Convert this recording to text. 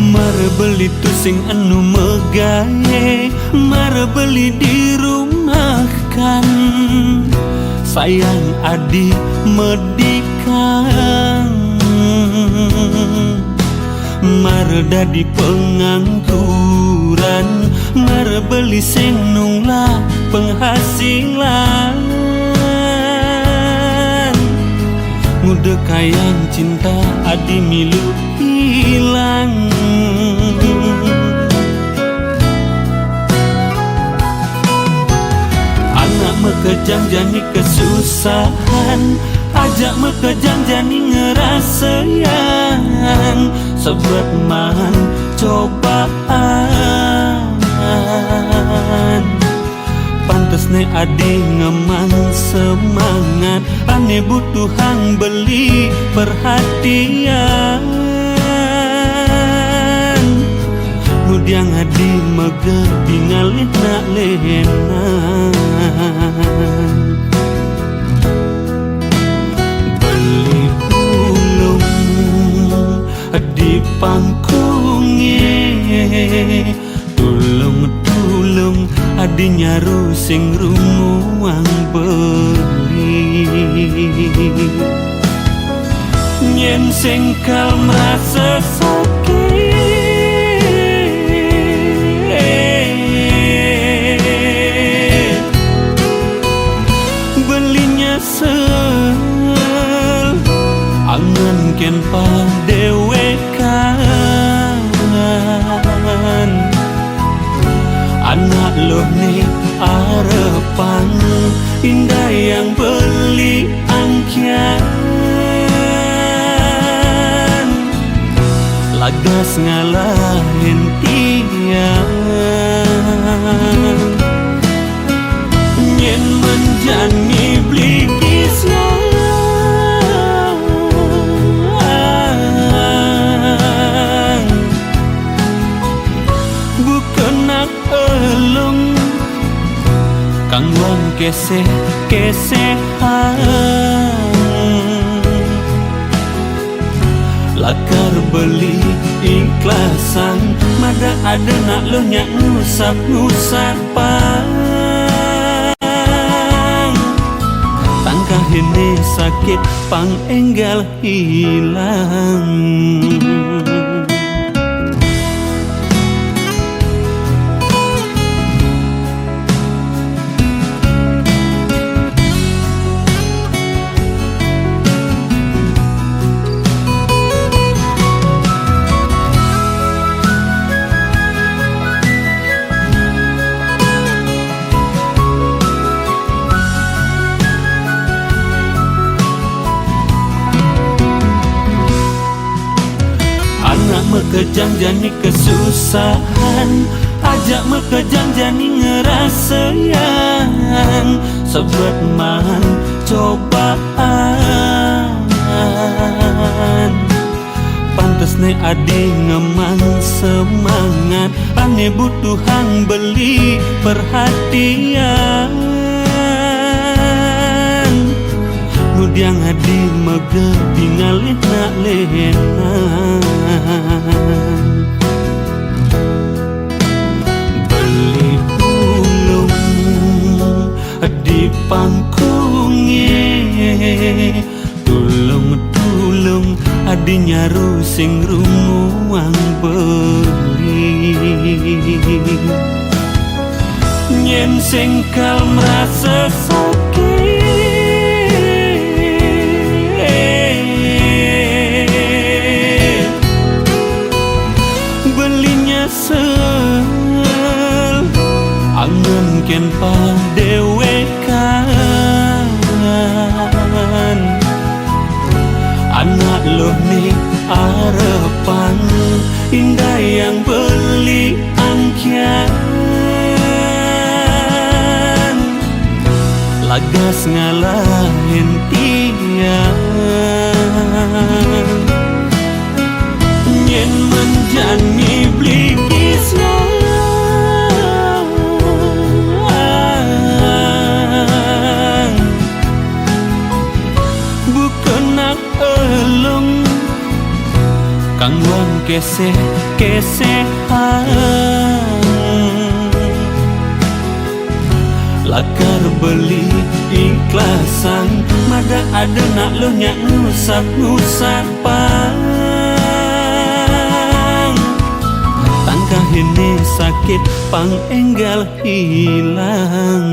Marbeli tu sing anu megawe, marbeli di rumah kan. Sayang adik medikan, marda di pengangguran, marbeli sing nunglah penghasilan. Muda kayang cinta adi milu hilang. Anak mekejang jani kesusahan, ajak mekejang jani ngerasayan. Sebab man cobaan, pantes ne adi ngemang semangat. Ane butuhan beli perhatian, nudiang adi mege bingalih nak lehenan. Beli pulung di pangkunge, tulung adinya rusing rumuang beli. Nyen sing kal merasa sakit, belinya sel angan ken padewekan. Anak lo nih arepan indah yang beli angkian, lagas ngalahin tiang. Nyen menjani beli kisah, bukan nak elong kangwang kesehan. Lakar beli ikhlasan, mada ada nak lo nyak ngusap-ngusapan. Tangkah ini sakit pang enggal hilang. Mekejang jani kesusahan, ajak mekejang jani ngerasayan. Sebab man cobaan, pantes ne adi ngemang semangat. Ane butuhan beli perhatian, nudiang adi mege bingalih nak lehenan. Beli pulung di pangkunge, tulung adinya rusing rumuang beli. Nyen sing kal merasa sakit, belinya sel angan ken padewekan. Anak lo nih arepan indah yang beli angkian, lagas ngalahin tiang. Nyen menjani beli kisah, bukan nak elong kangwang kesehan. Lakar beli ikhlasan, mada ada nak lo nyak nusak pang. Tangkah ini sakit pang enggal hilang.